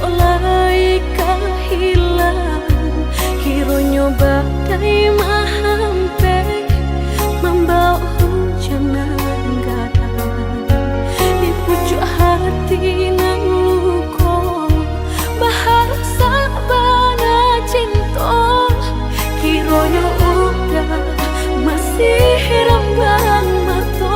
mulai kehilang, kiranya badai mahampe membawa hujanan gadang di pucuk hati nan luko bahar sabana cinta, kiranya udah masih rambang mata.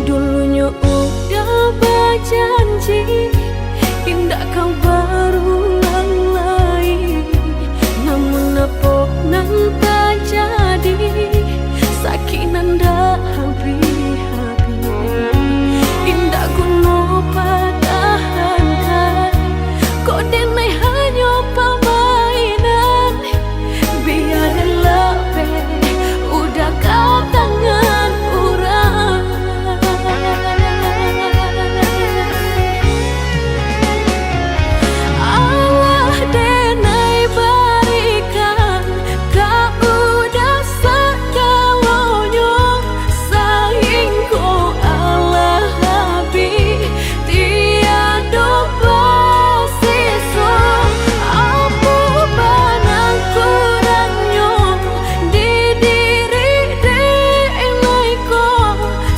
Dulunya udah berjanji indah kau berulang lagi, namun apa nan tak jadi, sakit nan dah habis-habis. Indah guna pertahankan, kau denai hanya permainan, biar lebih udah kau tangan orang. Allah denai berikan, kau udah segalanya, sayang kau Allah habis tiada bersisa. Apa benang kurangnya di diri denai kau,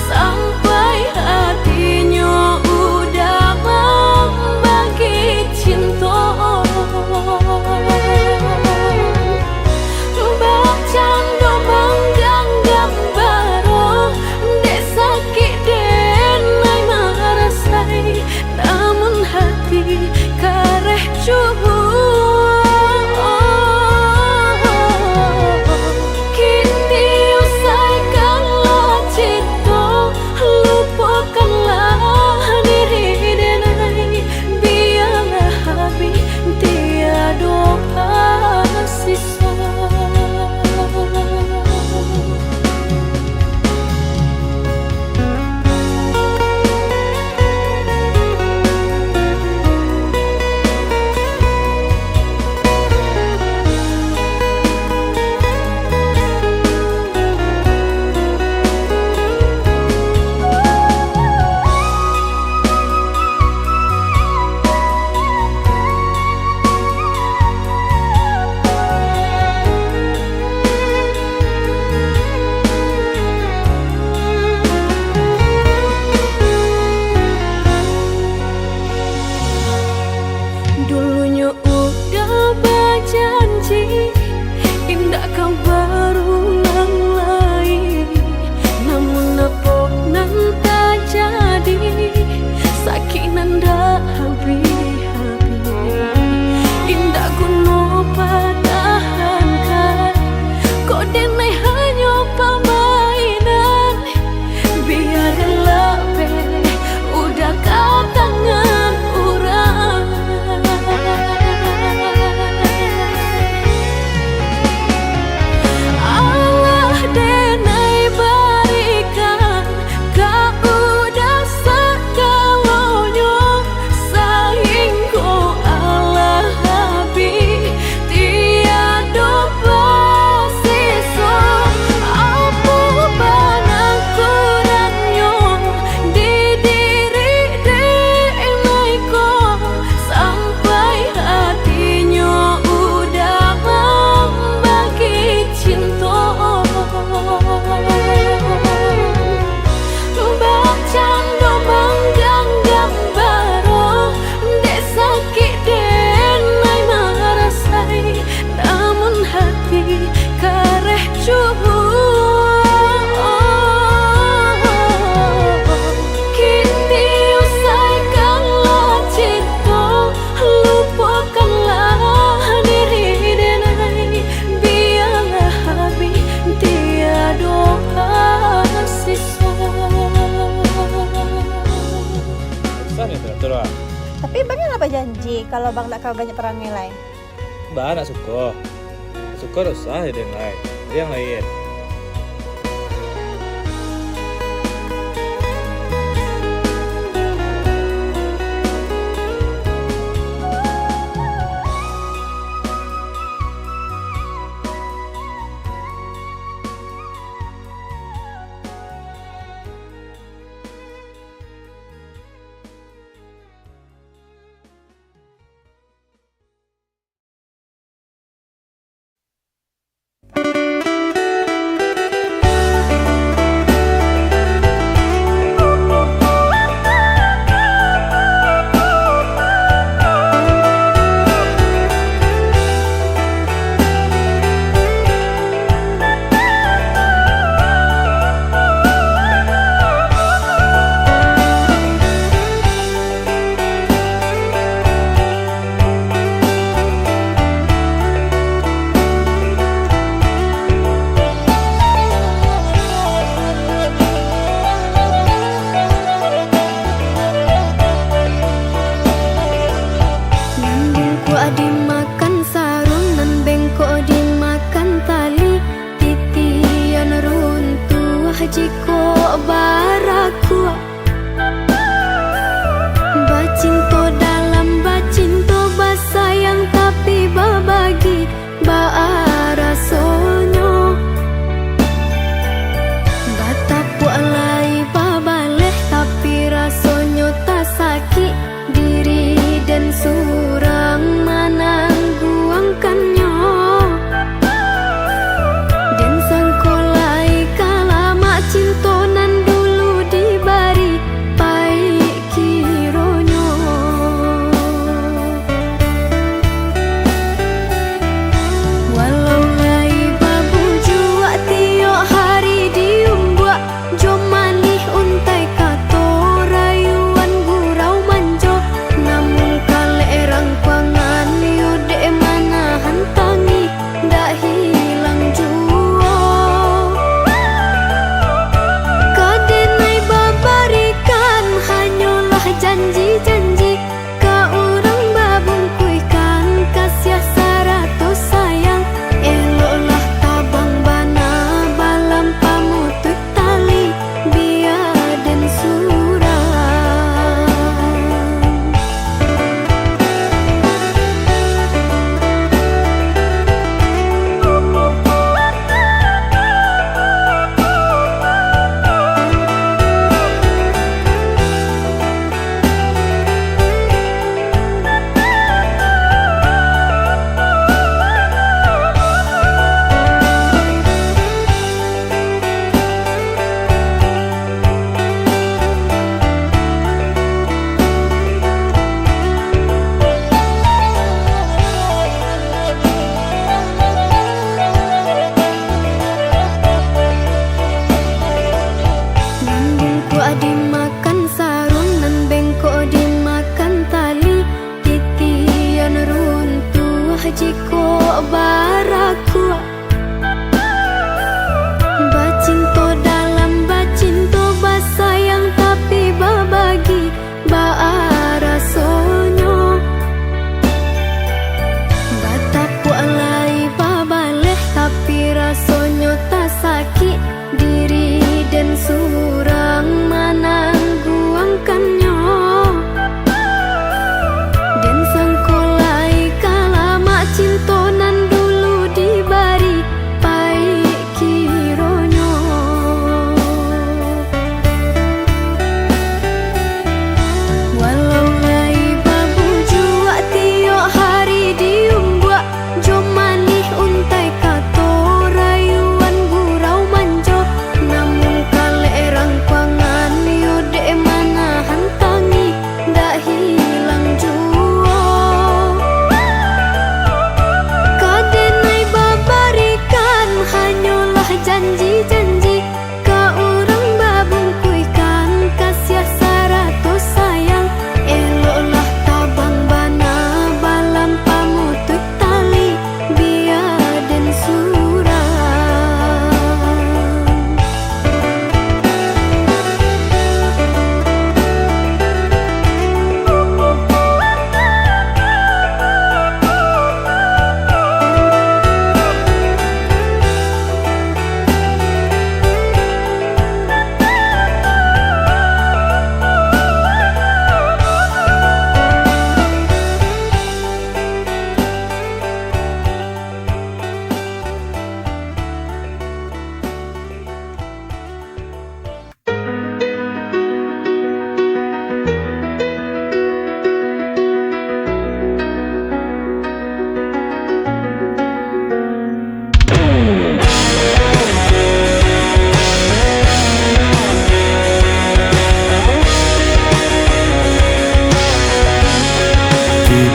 sampai hatinya udah membagi cinta. Bercanda menggang gambar, dek sakit denai merasai, namun hati kareh cubu. Kini usaikanlah cinta, lupakanlah diri denai, biarlah habis tiada sisa. Dulunya udah berjanji indah kau berulang lagi, namun apa nan tak jadi, sakit nan dah habis-habis. Indah guna pertahankan, kau denai hanya permainan, biar lebih udah kau tangan orang. Allah denai berikan, kau udah segalanya, sayang kau Allah habis tiada bersisa. Apa benang kurangnya di diri denai kau, sampai hatinya udah membagi cinta. Bercanda menggang gambar, dek sakit denai merasai, namun hati kareh cubu. Kini usaikanlah cinta, lupakanlah diri denai, biarlah habis tiada sisa. Susah nih teratur ah. Tapi bang apa janji kalau bang nak kau banyak peran nilai? Mbak nak suka usah ya lain. Ada yang lain.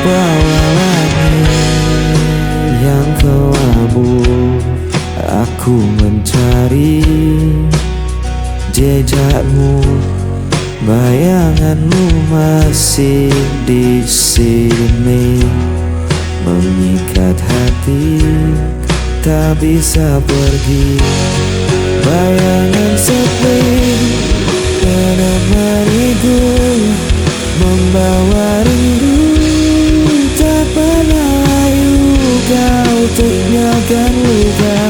bawah langit yang kelabu, aku mencari jejakmu. Bayanganmu masih di sini, mengikat hati, tak bisa pergi. Bayangan sepi menemaniku, membawa rindu, tak pernah layu. Kau tinggalkan luka,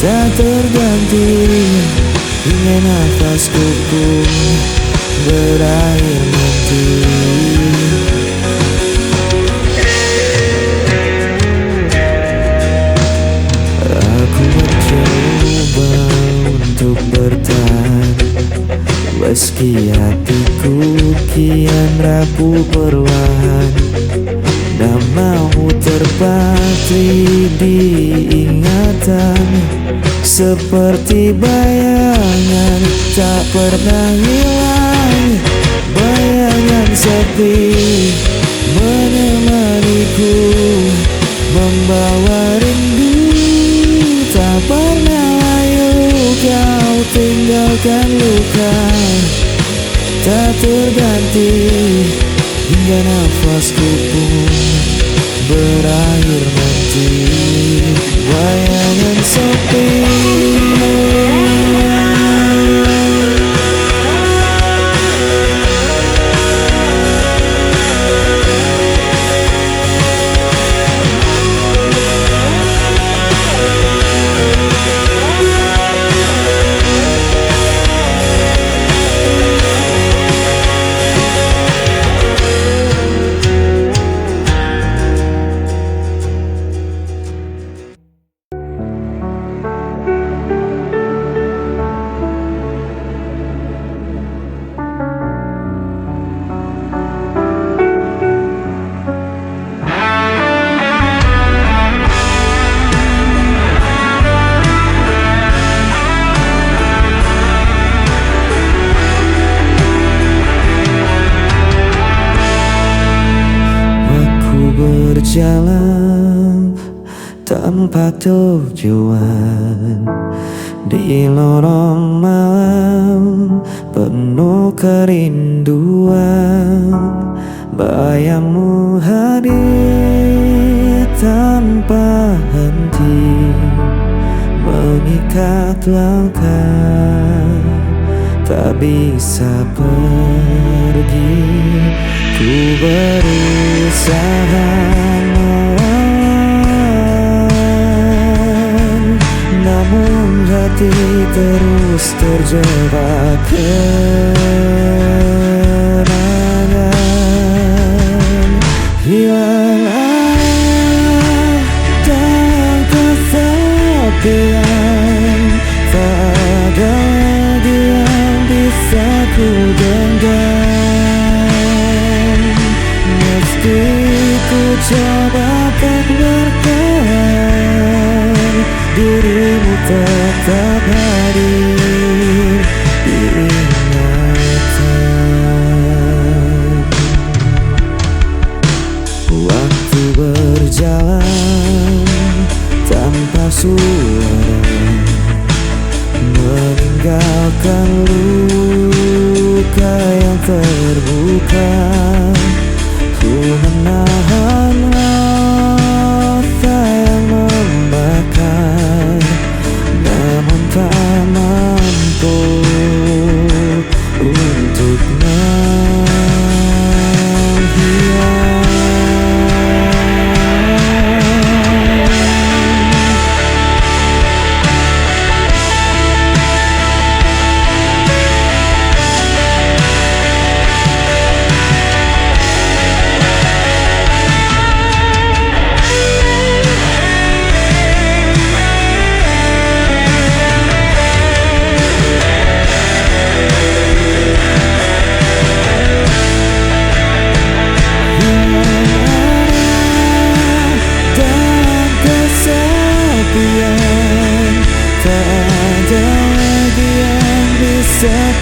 tak terganti, hingga nafasku pun berakhir nanti. Aku mencoba untuk bertahan, meski hatiku kian rapuh perlahan. Namamu terpatri di ingatan, seperti bayangan tak pernah hilang. Bayangan sepi menemaniku, membawa rindu, tak pernah layu. Kau tinggalkan luka, tak terganti, hingga nafasku pun berakhir nanti. Bayangan sepi, berjalan tanpa tujuan di lorong malam penuh kerinduan. Bayangmu hadir tanpa henti, mengikat langkah, tak bisa pergi. Ku berusaha melawan, namun hati terus terjebak kenangan. Hilang arah dan kesepian, tak ada lagi yang bisa ku genggam. Meski ku coba tak bertahan, dirimu tetap hadir di ingatan. Waktu berjalan tanpa suara, meninggalkan luka yang terbuka. Ku menahan rasa yang membakar, namun tak mampu untuk menghilang.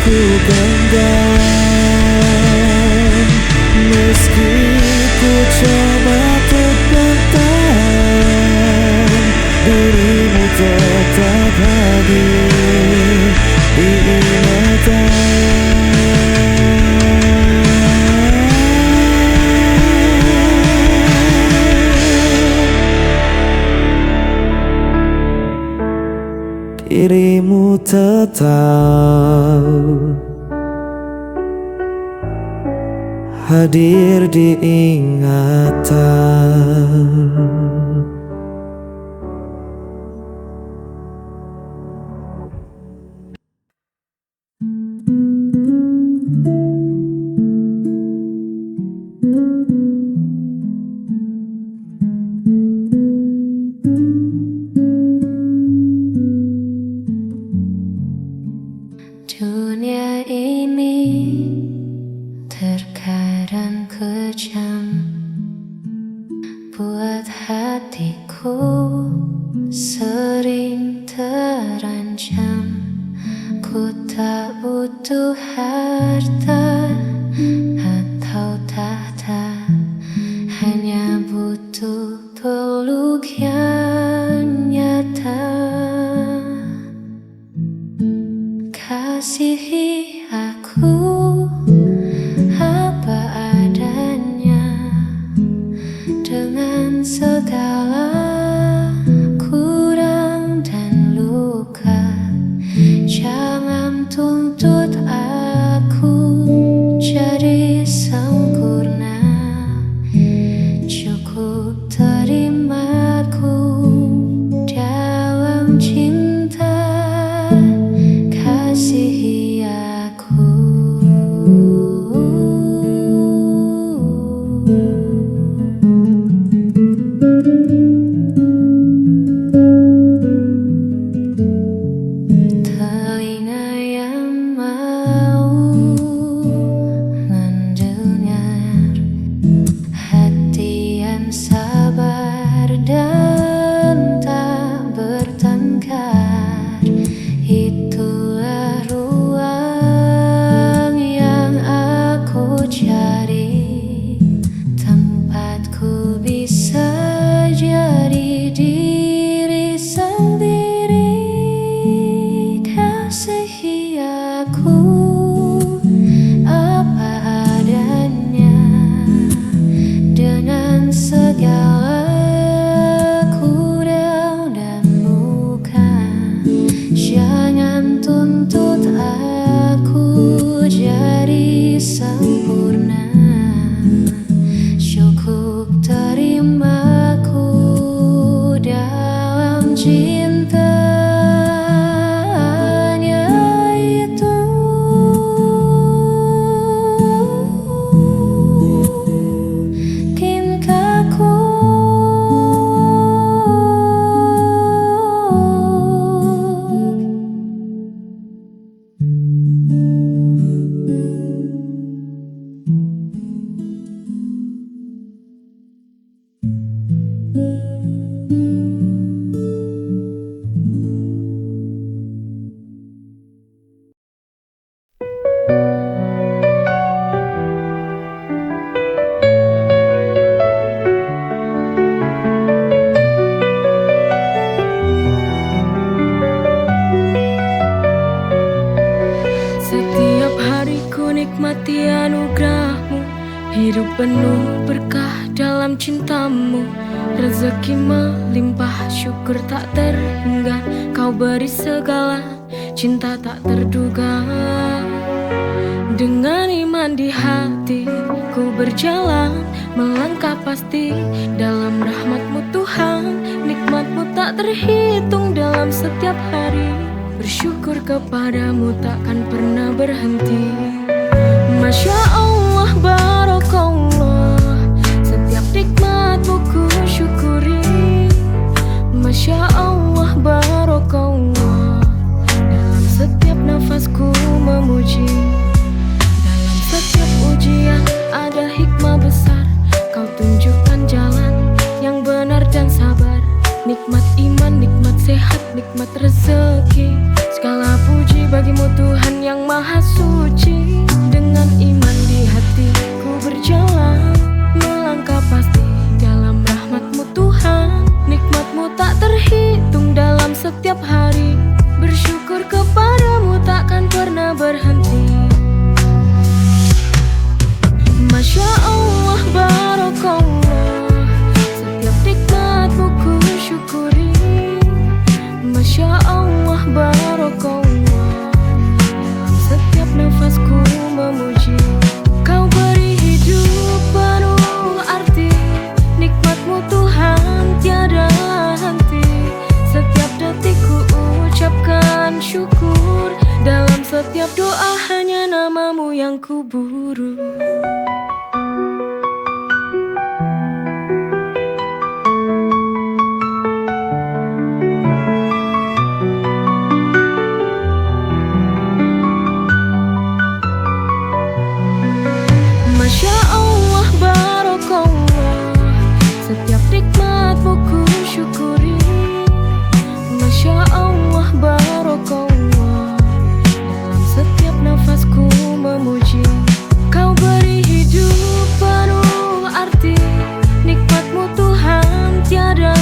Ku genggam, meski Ku coba untuk bertahan, dirimu tetap hadir di ingatan. Dirimu tetap hadir di ingatan. Dunia ini terkadang kejam, buat hatiku sering terancam. Ku tak butuh harta atau tahta, hanya butuh peluk yang nyata. Kasihi aku apa adanya, dengan segala kurang dan luka. Jangan tuntut aku jadi sempurna, cukup terimaku dalam cinta. Kasihi aku. Telinga yang mau mendengar, hati yang sabar dan tak bertengkar. Itulah ruang yang aku cari, tempatku bisa jadi diri sendiri. Kasihi aku apa adanya, dengan segala kurang dan luka. Jangan tuntut aku jadi sempurna, cukup terimaku dalam cinta. Hanya itu. Cintaku. Setiap hariku nikmati anugerahmu, hidup penuh berkah dalam cintamu. Rezeki melimpah, syukur tak terhingga. Kau beri segala, cinta tak terduga. Dengan iman di hati, ku berjalan, melangkah pasti dalam rahmat-Mu Tuhan. Nikmat-Mu tak terhitung dalam setiap hari. Bersyukur kepadamu takkan pernah berhenti. Masya Allah, barakallah, setiap nikmat-Mu ku syukuri. Masya Allah, barakallah, dalam setiap nafasku memuji. Dalam setiap ujian ada hikmah besar. Kau tunjukkan jalan yang benar dan sabar. Nikmat iman, nikmat sehat, nikmat rezeki. Segala puji bagimu Tuhan yang maha suci. Dengan iman di hanya namamu yang kuburu. Masya Allah, barokallah, setiap nikmatmu ku syukuri. Masya Allah, barokallah, dalam setiap nafasku memuji. Kau beri hidup penuh arti, nikmatmu Tuhan tiada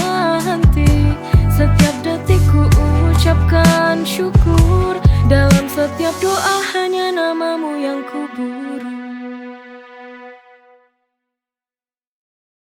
henti. Setiap detik ku ucapkan syukur, dalam setiap doa